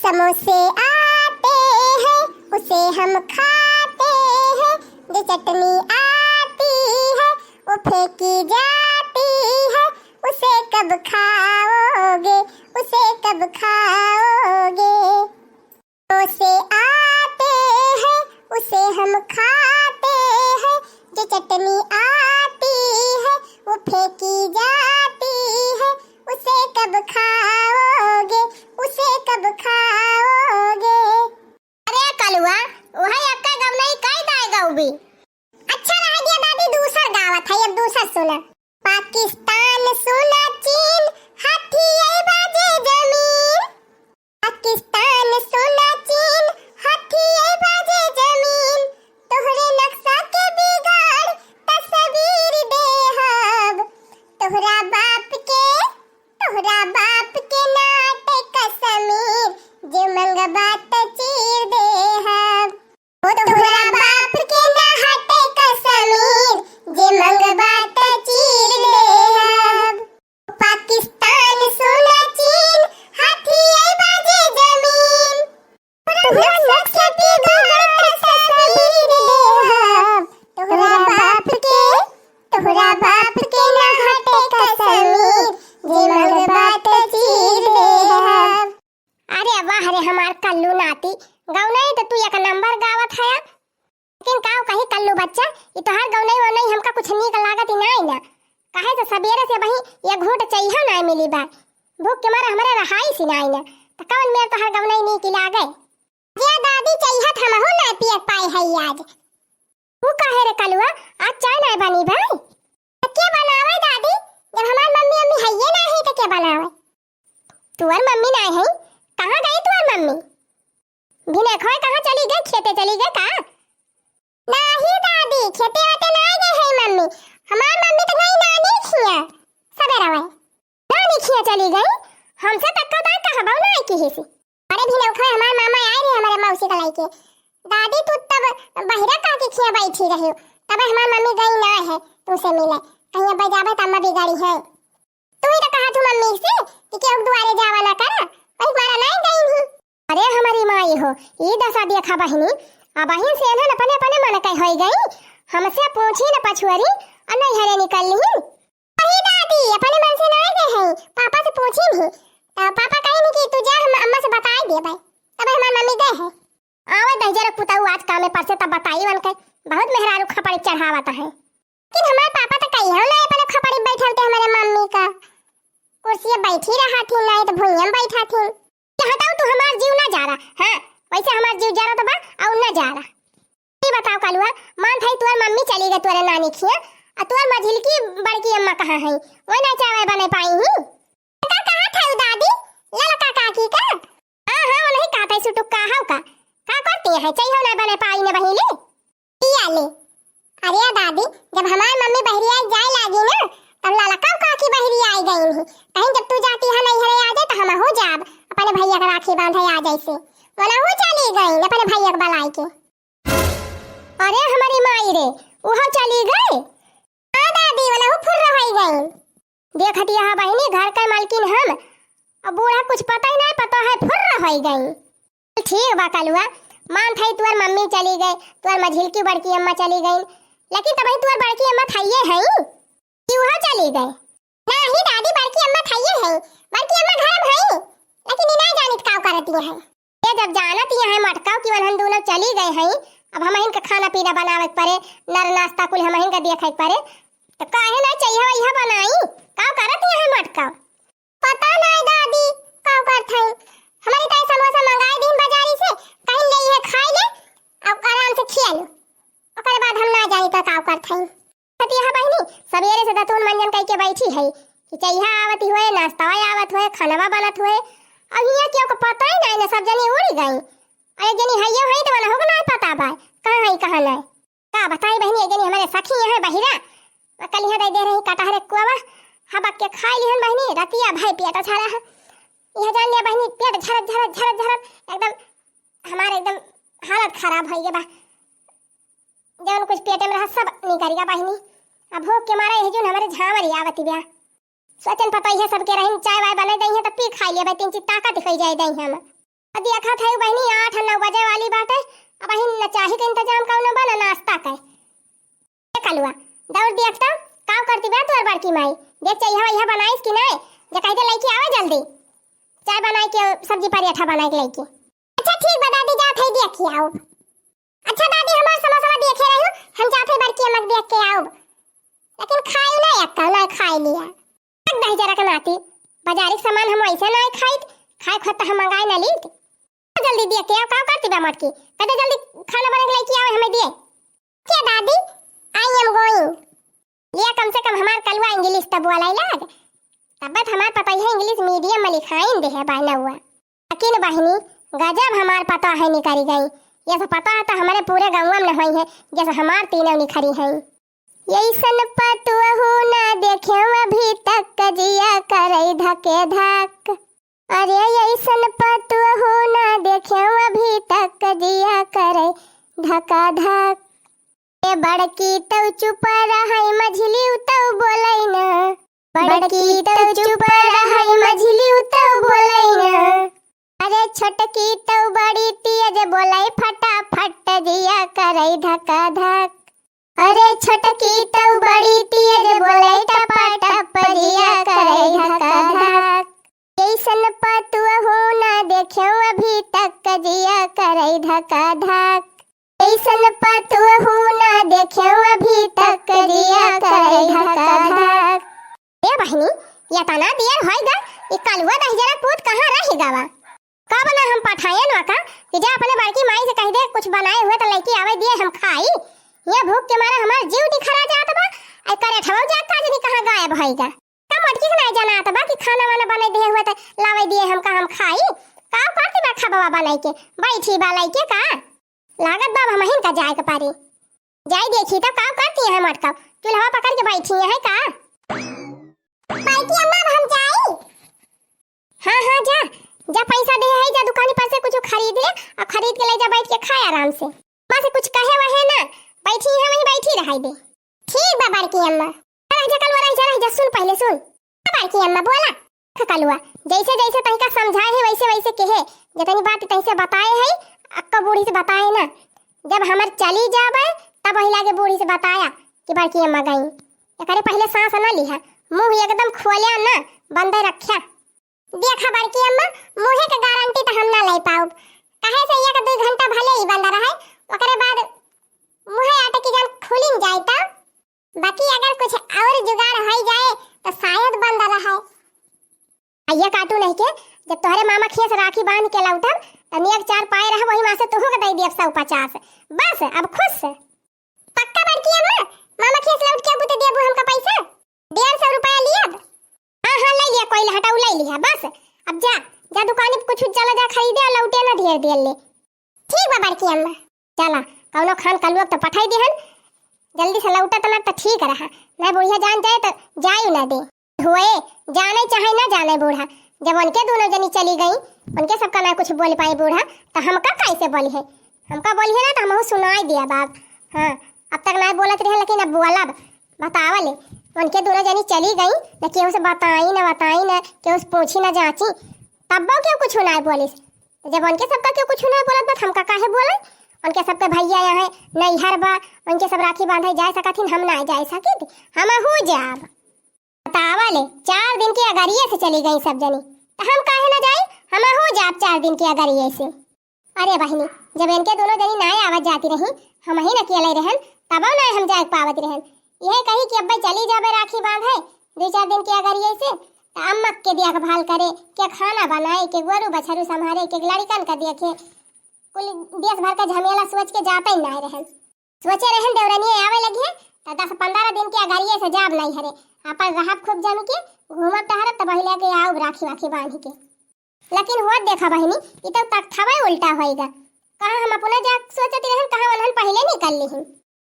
समोसे आते हैं उसे हम खाते हैं, जो चटनी आती है वो फेंकी जाती है, उसे कब खाओगे, उसे कब खाओगे। समोसे आते हैं उसे हम खाते हैं, जो चटनी आती है वो फेंकी जाती है, उसे कब खाओगे, उसे कब खाओगे। अरे कलुआ वही अक्का गव नहीं कई दाई गौबी। अच्छा रह गया दादी दूसरा गावत है, अब दूसरा सुना। पाकिस्तान सुना चीन हाथी आई बाजे जमीन, पाकिस्तान सुना चीन हाथी आई बाजे जमीन, तोहरे नक्शा के बिगाड़ तस्वीर दे हब, तोहरा बाप के नाटे कसमीर, जो मंगबा त चीर दे हब, तोहरा बाप के नाटे कसमीर, जो मंगबा त चीर दे हब। पाकिस्तान सुना चीन हाथी आई बाजे जमीन, तोहरा नक्शा के बिगाड़ तस्वीर दे हब, तोहरा बाप के नाटे कसमीर, जो मंगबा त चीर दे हब। अरे वाह रे हमार कल्लू नाती, गाँव नहीं तो तू एक नंबर गावत है। लेकिन काऊ कही कल्लू बच्चा, ये तो हर गाँव नहीं वो नहीं हमका कुछ नीक लागत ही नहीं ना। काहे तो सबेरे से वही ये घूट चाहिए ना मिली बा, भूख के मारे हमारे रहाई सी नहीं ना, तो कौन मेरे तो हर गाँव नहीं नीक लागे। ये दादी चाहिए था महू ना पिए पाई है आज। तू काहे रे कलुआ आज चाय नहीं बनी भाई? तो क्या बनावे दादी, जब हमार मम्मी है ये ना है तो क्या बनावे? तुअर मम्मी नहीं है, कहाँ गई तुअर मम्मी? बिना खोए कहाँ चली गई, खेते चली गई का? नहीं दादी खेते होते नहीं गए है मम्मी, हमार मम्मी तो गई नानी खिया सबेरा वे, नानी खिया चली गई, हमसे तक का कहा बहु ना की हिसी। अरे भी नौखा हमार मामा आए रे हमारे मौसी का लाइके, दादी तू तब बहिरा का के खिया बैठी रही हो, तब हमार मम्मी गई ना है तुमसे मिले, कहीं बजावे तम्मा बिगाड़ी है। तू ही तो कहा तू मम्मी से कि क्यों दुआरे जावा ना कर, वही मारा नहीं गई हूं। अरे हमारी माई हो ये दशा देखा बहिनी, अब बहिन से न अपने अपने मन कह होई गई, हमसे पूछी न पछुअरी और नहीं हरे निकल ली। अरे दादी अपने मन से नहीं गए हैं, पापा से पूछी नहीं, पापा कहे नहीं कि तू जा हम अम्मा से बता दे भाई, तब हमारी मम्मी गए हैं। आवे दहजर पुताऊ आज काम में परसे तब बताई वन के बहुत मेहरारू खपड़ी चढ़ावता है। लेकिन हमारे पापा तो कही हम ना अपने खपड़ी बैठलते हमारे मम्मी का कुर्सी बैठी रहा थी, नहीं तो भुइयां बैठा थी। हटाओ तू हमार जीव ना जा रहा है, वैसे हमार जीव जा रहा तो बा और ना जा रहा। ये बताओ कलुआ मान भाई तुअर मम्मी चली गई तुअर नानी खिया, और तुअर मझिल की बड़की अम्मा कहाँ है, वो ना चावे बने पाई ही। का कहाँ था दादी ललका काकी का? हां हां वो नहीं कहता सुटुक कहां का करती है चाहिए ना बने पाई ने बहिली पिया ले। अरे दादी जब हमारी मम्मी बहरिया जाए लागी ना, तब ललका काकी बहरिया आई गई नहीं, कहीं जब तू जाती है नहीं हरे आ जाए तो हम हो जाब अपने भैया का राखी बांधे आ जैसे, वना हो चली गई अपने भैया के बलाई के। अरे हमारी माई रे वहां चली गई? हां दादी वना हो फुर रही गई। देखती है बहनी घर का मालकिन हम, अब बूढ़ा कुछ पता ही नहीं पता है फुर रही गई। ठीक बा कलुआ मान थई तुअर मम्मी चली गई, तुअर मझिल की बड़की अम्मा चली गई, लेकिन तब तुअर बड़की अम्मा थईए है कि वहां चली गई? नहीं दादी बड़की अम्मा थईए है, बड़की अम्मा घर में है, लेकिन इना जानित का करती है। ये जब जानत है मटकाव की वनहन दोनों चली गए हैं, अब हम इनका खाना पीना बनावे पड़े, नर नाश्ता कुल हम इनका देखे पड़े, तो काहे ना चाहिए यह बनाई का करत है मटकाव? पता नहीं दादी का करत है, हमारी ताई समोसा मंगाई दिन बाजारी से, कहीं ले है खाई ले अब आराम से खिया लो, ओकर बाद हम ना जाई तो का करत है। पति है बहनी सवेरे से दतून मंजन कह के बैठी है कि चाहिए आवत हुए नाश्ता आवत हुए खाना बनत हुए, अब ये क्यों को पता ही नहीं ना सब जनी उड़ गई। अरे जनी है ये तो वाला होगा नहीं पता बा कहां है कहां नहीं का बताई बहनी, जनी हमारे सखी है बहिरा कल यहां दे रही कटहरे कुआवा हबक के खाई लिहन बहनी, रतिया भाई पेट छाड़ा है यह जान लिया बहनी, पेट झरत एकदम हमारे एकदम हालत खराब हो गई बा, जौन कुछ पेट में रहा सब निकल गया बहनी। अब भूख के मारे जो हमारे झामरी आवती ब्या सोचन पता है सबके रहीन चाय वाय बने दई है तो पी खाई ले तीन चीज ताकत हो जाए दई हम। देखा था बहनी 8-9 बजे वाली बात है। अब बहन चाही के इंतजाम कौन बना नाश्ता का कलुआ दौड़ देखता का करती बा तोर बड़की माई देख चाहिए यह बनाइस कि नहीं जे कह दे लइकी आवे जल्दी चाय बनाई के सब्जी पराठा बनाई के लइकी। अच्छा ठीक बा दादी जात है देखी आओ। अच्छा दादी हमार समोसा देखे रहू हम जात है बड़की अम्मा देख के आओ लेकिन खाई ना अक्का ना खाई लिया तक दही जरा के नाती बाजारी सामान हम ऐसे ना खाई खत हम मंगाई ना ली जल्दी देख के आओ का करती बा मटकी कहते जल्दी खाना बना के लइकी आवे हमें दिए क्या दादी आई एम गोइंग ये कम से कम हमार कलवा इंग्लिश तब वाला लाग तब हमार पता है इंग्लिश मीडियम में लिखाइन दे है बहना हुआ लेकिन बहनी गजब हमार पता है निकरी गई ये सब पता है तो हमारे पूरे गांव में न हुई है जैसे हमार तीनों निखरी है यही सन पतुआ हो ना देखे अभी तक कजिया करे धके धक अरे यही सन पतुआ हो ना देखे अभी तक कजिया करे धका धक ए बड़की तो चुप रही मझली तो बोलै ना बड़की तो चुप रही मझली तो बोलै ना अरे छोटकी तो बड़ी तेज बोलै फटाफट जिया करे धका धक अरे छोटकी तो बड़ी तेज बोलै टपटप जिया करे धका धक ऐसन पतुआ हो ना देखे अभी तक जिया करे धका धक ऐसन पतुआ हो ना देखे अभी तक जिया करे धका धक। ए बहनी ये तना देर होइगा ई कलवा दही जरा पूत कहां रही गावा का बना हम पठाए न का कि जा अपने बड़की माई से कह दे कुछ बनाए हुए तो लड़की आवे दिए हम खाई ये भूख के मारे हमार जीव दिखरा जात बा आई करे ठवौ जा का जनी कहां गायब होइगा का मटकी से नहीं जाना आता बा कि खाना वाला बने दे हुए तो लावे दिए हम का हम खाई का करती बा खा बाबा बनाई के बैठी बा लाई के का लागत बा हम हिन का जाए के पारी जाई देखी तो का करती है मटका चूल्हा पकड़ के बैठी है का बैठी अम्मा हम जाई हां जा जा पैसा दे है जा दुकान पर से कुछ खरीद ले और खरीद के ले जा बैठ के खाए आराम से मां से कुछ कहे वहे ना बैठी है वहीं बैठी रह दे ठीक बा बड़की अम्मा रह जा कलवा रह जा सुन पहले सुन बड़की अम्मा बोला कलवा जैसे जैसे तनिका समझाए है वैसे वैसे कहे जितनी बात तैसे बताए है अक्का बूढ़ी से बताए ना जब हमर चली जाबे तब वही लागे बूढ़ी से बताया कि बड़की अम्मा गई एकरे पहले सांस ना लिहा मुंह एकदम खोलिया ना बंद रखा देखा बड़की अम्मा मुहे के गारंटी तो हम ना ले पाऊ काहे से एक 2 घंटा भले ही बंद रहे ओकरे बाद मुहे आटे की जान खुलिन जाए त बाकी अगर कुछ और जुगाड़ हो जाए तो शायद बंद रहे आइया काटू नहीं के जब तोहरे मामा खेस राखी बांध के लौटब त नियक 4 पाए रह वही मां से तोहू के दई देब 150 बस अब खुश पक्का बड़की अम्मा मामा खेस लौट के बुते देबू हमका पैसा 150 रुपया लियब हां ले लिया कोई हटाऊ ले लिया बस अब जा जा दुकान पे कुछ चला जा खरीदे और लौटे ना ढेर देर ले ठीक बा बड़की अम्मा चला कौनो खान कलुआ तो पठाई देहन जल्दी से लौटा तो ठीक रहा ना बुढ़िया जान जाए तो जाई ना दे हुए जाने चाहे ना जाने बूढ़ा जब उनके दोनों जनी चली गई उनके सबका ना कुछ बोल पाई बूढ़ा तो हमका कैसे बोली है हमका बोली है ना तो हम सुनाई दिया बाप हां अब तक ना बोलत रहे लेकिन अब बोला बतावले उनके दोनों जनी चली गई न केहू से बताई न केहू से पूछी न जांची तब क्यों कुछ ना बोली जब उनके सबका क्यों कुछ ना बोलत बस हमका काहे बोले उनके सबके भैया यहाँ नैहर बा उनके सब राखी बांधे जा सकथिन हम ना जा सकित हम हो जाब बतावले 4 दिन के अगरिये से चली गई सब जनी तो हम काहे ना जाई हम हो जाब 4 दिन के अगरिये से अरे बहनी जब इनके दोनों जनी ना आवाज जाती रही हम ही न अकेले रहन तब ना हम जा पावत रहन यह कही कि अब्बा चली जाबे राखी बांधे 2-4 दिन के अगरिये से तो अम्मा के देखभाल करे के खाना बनाए के गोरू बछरू संभाले के लड़कन का देखे कुल देश भर का झमेला सोच के जाते ही ना रहन सोचे रहन देवरानी आवे लगी तो 10-15 दिन के अगरिये से जाब नहीं हरे अपन रहब खूब जम के घूमत टहरत तब पहले के आओ राखी वाखी बांध के लेकिन वो देखा बहनी ई तो तख्तावा उल्टा होएगा कहां हम अपना जा सोचती रहन कहां उन्हन पहले निकल ली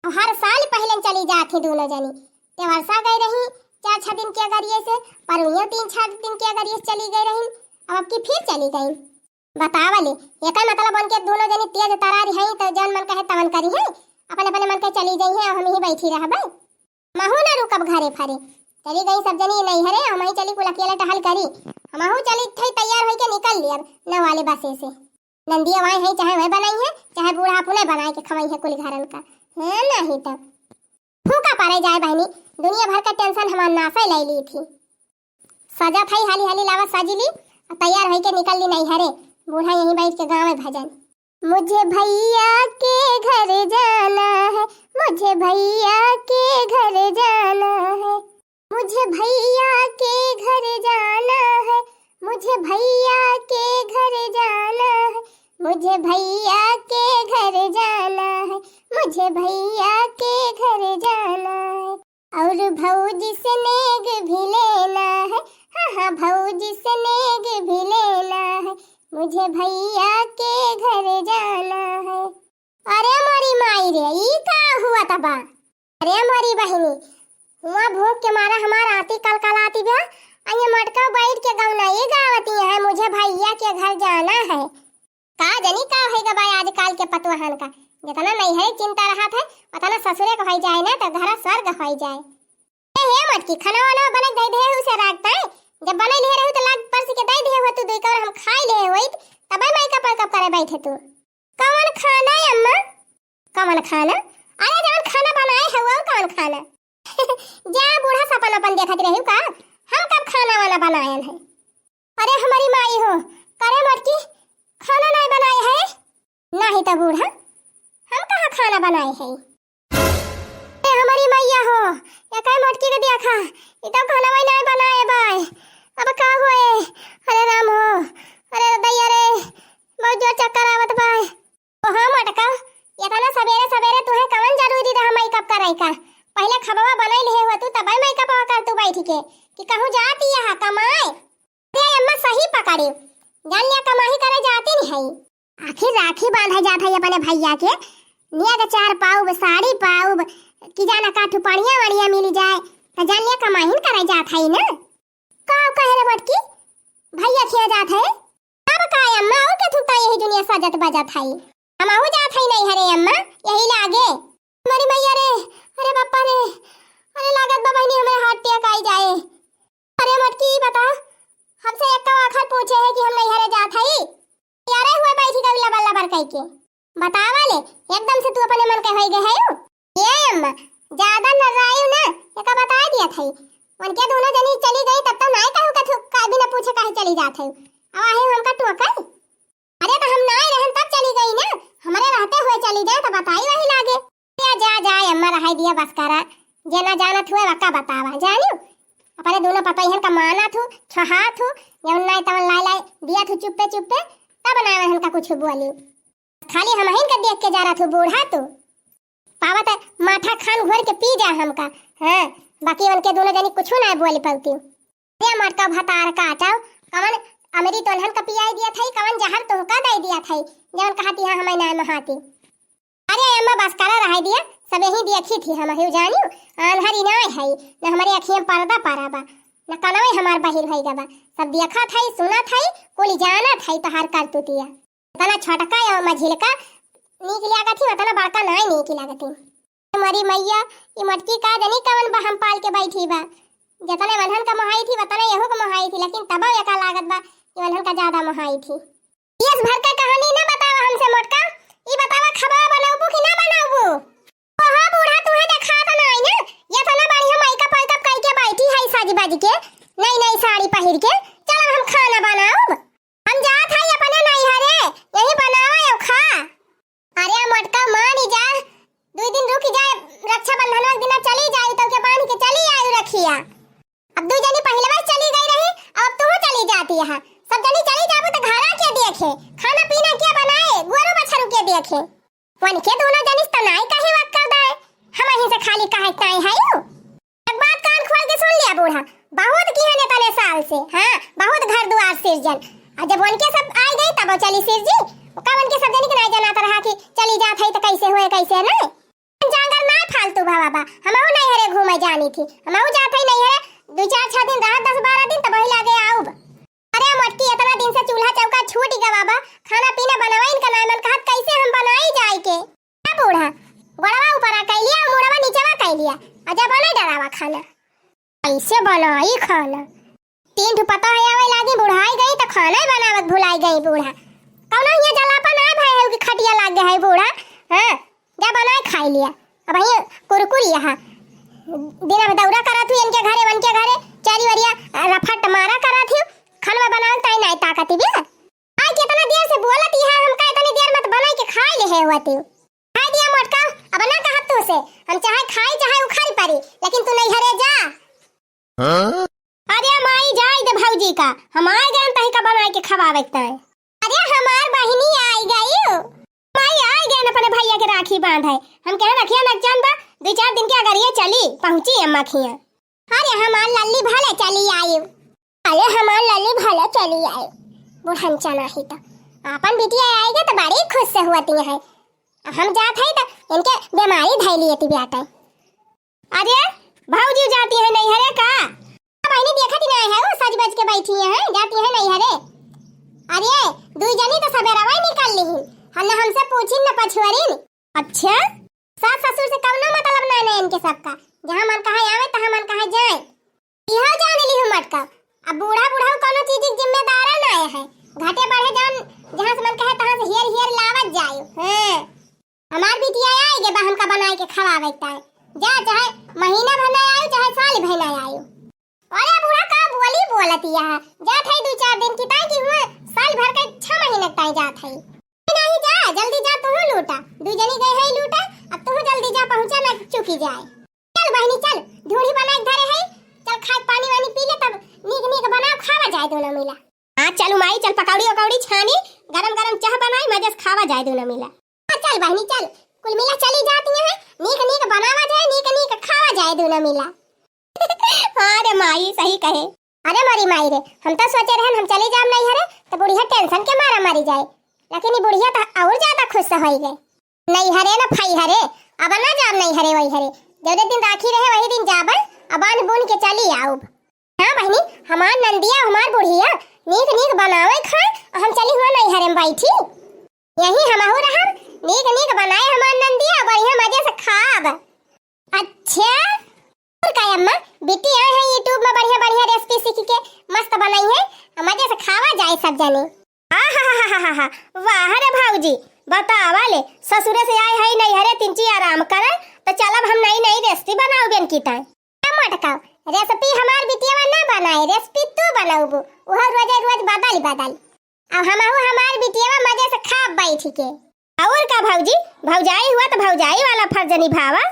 हर साल पहले चली जाती दोनों जनी ते वर्षा गई रही 4-6 दिन के अगरिये से पर उन्हें 3-4 दिन के अगरिये से चली गई रही अब की फिर चली गई बतावले एका मतलब उनके दोनों जनी तेज तरारी है तो जन मन कहे तवन करी है अपने अपने मन के चली गई है हम ही बैठी रहबे महू ना रुकब घरे फरे चली गई सब जनी नहीं हरे हम ही चली कुल अकेले टहल करी हमहू चली थई तैयार होई के निकल लियब न वाले बसे से नंदिया वहाँ है चाहे वह बनाई है चाहे बूढ़ा पुणे बनाए के खवाई है कुल घरन का है नहीं तो फूका पारे जाए बहनी दुनिया भर का टेंशन हमार नासा ले ली थी सजा थई हाली हाली लावा साजी ली और तैयार होके निकल ली नहीं हरे बूढ़ा यहीं बैठ के गाँव में भजन मुझे भैया के घर जाना है मुझे भैया के घर जाना है मुझे भैया के घर जाना है मुझे भैया के घर जाना है मुझे भैया के घर जाना है मुझे भैया के घर जाना है और भौजी से नेग भी लेना है हाँ भौजी से नेग भी लेना है मुझे भैया के घर जाना है। अरे मोरी माई रे ई का हुआ तबा अरे मोरी बहनी हुआ भूख के मारा हमारा आती कल आती बा अये मटका बैठ के गौना ये गावती है मुझे भैया के घर जाना है का जनी का होएगा भाई आजकल के पतवाहन का जितना नहीं है चिंता रहा था उतना ससुरे को हो जाए ना तो घर स्वर्ग हो जाए हे मटकी खाना वाला बने दे दे उसे राखता है जब बने ले रहे तो लाग परस के दे दे हो तू दे कर हम खाई ले होई तब मैं का पर करे बैठे तू कौन खाना है अम्मा कौन खाना अरे जवन खाना बनाए है वो कौन खाना जा बूढ़ा सपन अपन देखत रही का हम कब खाना वाला बनाए हैं अरे हमारी माई हो करे मटकी खाना नहीं बनाए है नहीं तो बूढ़ा हम कहाँ खाना बनाए हैं हमारी मैया हो या काय मटकी के देखा इतना खाना वही नहीं बनाए बाय अब का हुए अरे राम हो अरे दैया रे बहुत जोर चक्कर आवत बाय ओ हां मटका इतना सवेरे सवेरे तुहे कवन जरूरी रहा मेकअप कराई का पहले खबवा बनाई ले हो तू तब मेकअप कर तू बैठ के कि कहूं जाती यहां कमाए रे अम्मा सही पकड़ी जान लिया कमाई करे जाती नहीं है आखिर राखी बांधा जात है अपने भैया के निया के 4 पाऊ साड़ी पाऊ कि जाना काठू पढ़िया वड़िया मिल जाए तो जान लिया कमाई करे जात है ना का कहे रे मटकी भैया खिया जात है अब का अम्मा और के थुता यही दुनिया सजत बजत है हम हो जात है नहीं हरे अम्मा यही लागे हमारी मैया रे अरे बापा रे अरे लागत बा बहनी हमें हार्ट अटैक आई जाए अरे मटकी बता हमसे एक आखिर पूछे है कि हम नहीं हरे जात है यारे हुए बैठी का लबल लबर कह के बतावा ले एकदम से तू अपने मन के होई गए है ये अम्मा ज्यादा नरायु ना एका बता दिया थई उनके दोनों जनी चली गई तब तो नहीं कहू कथु का भी ना पूछे काहे चली जात है अब आहे हमका टोका अरे तो हम नहीं रहन तब चली गई ना हमारे रहते हुए चली जाए तो बताई वही लागे जा जा अम्मा रहाई दिया बस करा जे ना जानत हुए वक्का बतावा जानियो अपने दोनों पपैहन का माना थू छहा थू जब नहीं तवन लाई लाई दिया थू चुप्पे चुप्पे तब ना हन का कुछ बोली खाली हम हिन के देख के जा रहा थू बूढ़ा तू पावत माथा खान घोर के पी जा हमका हां बाकी उनके दोनों जनी कुछ ना बोली पलती रे मटका भतार काटाओ कवन अमरी तोलहन का पियाई दिया थई कवन जहर तो का दे दिया थई जवन कहती हां हमें ना महाती अरे अम्मा बस करा रहा दिया सब यही देखी थी हम ही जानियो आंधरी ना है न हमारी अखियां पर्दा पाराबा न कनवे हमार बहिर होई गबा सब देखा थई सुना थई कोली जाना थई तहार करतुतिया तना छोटका या मझिलका नीक लागत थी तना बड़का नहीं नीक लागत थी हमारी मैया ये मटकी का जनी कवन बा हम पाल के बैठी बा जतने वनहन का मोहाई थी वतने यहू का मोहाई थी लेकिन तब एका लागत बा ये वनहन का ज्यादा मोहाई थी इस भर का कहानी ना बतावा हमसे मोटका ई बतावा खबा बनाऊबू कि ना बनाऊबू ओहा बूढ़ा तुहे देखा त नहीं ना ये तना बढ़िया मेकअप मेकअप कई के बैठी है साजी बाजी के नई नई साड़ी पहिर के चल हम खाना बनाऊब हम जात है अपने नहीं हरे यही बनावा यो खा अरे मटका मान जा 2 दिन रुक जाए रक्षाबंधन वाले दिन चली जाई तो के बांध के चली आई रखिया अब 2 जनी पहले बार चली गई रही अब तू चली जाती है सब जनी चली जाबो तो घर आके देखे खाना पीना क्या बनाए गोरू बछरू के देखे वन के दोनों जनी तनाई काहे वक्त कर दे हम यहीं से खाली काहे ताई है यू एक बात कान खोल के सुन लिया बूढ़ा बहुत की है तने साल से हां बहुत घर द्वार सिरजन और जब उनके सब आ गई तब चली सिर जी कावन के सब जनी के नहीं जाना रहा कि चली जात है तो कैसे होए कैसे ना जांगर ना फालतू बाबा हमहु नहीं हरे घूमे जानी थी हमहु जात है नहीं हरे 2-4 दिन रहा 10-12 दिन तब ही लागे आऊब अरे मटकी इतना दिन से चूल्हा चौका छूट गया बाबा खाना पीना बनावाइन का नाम कहत कैसे हम बनाई जाए के ए बूढ़ा गड़वा ऊपर आ लिया मुड़वा नीचेवा कह लिया अजब बना डरावा खाना कैसे बनाई खाना 3 पता है आवे लागी बुढ़ाई गई तो खाना बनावत भुलाई गई बूढ़ा कौन ये जला खटिया लाग गया है बूढ़ा। हाँ जा बनाए खाई लिया। अब ये कुरकुरी यहाँ दिन में दौरा करा थी इनके घरे चारी वरिया रफट मारा करा थी खाना बनाओ ताई नहीं ताकत भी आई कितना देर से बोलत है हमका इतनी देर मत बनाई के खाई ले है होती खाई दिया मोटका। अब ना कहत तू से हम चाहे खाई चाहे उखाड़ी पड़ी लेकिन तू नहीं हरे जा। हाँ? अरे माई जाई दे भौजी का हम आए गए तही का बनाई के खवावे तय। अरे हमार बहिनी आई गई माई आई गए अपने भैया के राखी बांध है हम कह रखिया न जान बा 2-4 दिन के अगर ये चली पहुंची अम्मा खिया। अरे हमार लल्ली भले चली आई। अरे हमार लल्ली भले चली आई बुढ़न चना ही तो अपन बिटिया आएगा तो बड़ी खुश से हुआती है। हम जात है तो इनके बीमारी धैली थी बेटा। अरे भौजी जाती है नहीं हरे का बहनी देखत ही नहीं है वो सज बज के बैठी है जाती है नहीं हरे। अरे दू जनी तो सवेरा वही निकल ली हम हमसे पूछी न पछुआरी। अच्छा सास ससुर से कौनो मतलब ना है इनके सबका जहां मन कहा आवे तहां मन कहा जाए इहो जान ली हम मटका। अब बूढ़ा कोनो चीज की जिम्मेदार ना है घाटे बढ़े जान जहां से मन कहे तहां से हेर लावत जाए। हां हमार बिटिया आएगे बा हमका बनाए के खवावे ताए जा चाहे महीना भर ना आयो चाहे साल भर ना आयो। अरे बूढ़ा का बोली बोलती है जा थे 2-4 दिन की ताई की हुए साल भर के 6 महीने ताई जा थे नहीं जा जल्दी जा तू लूटा 2 जनी गए है लूटा अब तू जल्दी जा पहुंचा ना चुकी जाए। चल बहनी चल ढूढ़ी बना के धरे है चल खा पानी वानी पी ले तब नीक बनाओ खावा जाए दोनों मिला। हां चल माई चल पकौड़ी छानी गरम चाह बनाई मजे से खावा जाए दोनों मिला। चल बहनी चल कुल मिला चली जाती है नीक बनावा जाए नीक खावा जाए दोनों मिला। अरे माई सही कहे। अरे मारी माई रे हम तो सोचे रहन हम चले जाम नहीं हरे तो बुढ़िया टेंशन के मारा मारी जाए लेकिन ये बुढ़िया तो और ज्यादा खुश होई गए नहीं हरे ना फाई हरे अब ना जाम नहीं हरे वही हरे जो दिन राखी रहे वही दिन जाबन अबान बुन के चली आओ। हां बहनी हमार नंदिया हमार बुढ़िया नीक बनावे खाए हम चली हुआ नहीं हरे में बैठी यही हम हो रहा नीक बनाए हमार नंदिया बढ़िया मजे से खाब। अच्छा का अम्मा बेटी आए हैं YouTube में बढ़िया रेसिपी सीख के मस्त बनाई है मजे से खावा जाए सब जने। आहा वाह रे भौजी बतावा ले ससुरे से आए है नहीं हरे तिनची आराम करे तो चलब हम नई रेसिपी बनाओ बेन की ताई मटकाओ रेसिपी हमार बिटिया ना बनाए रेसिपी तू बनाऊबो ओह रोज बदल अब हम हमार बिटिया मजे से खा बैठ के। और का भौजाई हुआ तो भौजाई वाला फर्ज निभावा।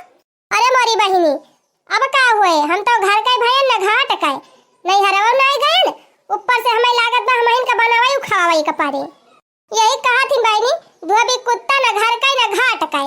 अरे मोरी बहिनी अब का हुए हम तो घर का भयन न घाट का नहीं हरवा नहीं गए ऊपर से हमें लागत बा हम इनका बनावाई खावाई का पारे यही कहा थी बहनी धोबी कुत्ता न घर का न घाट का।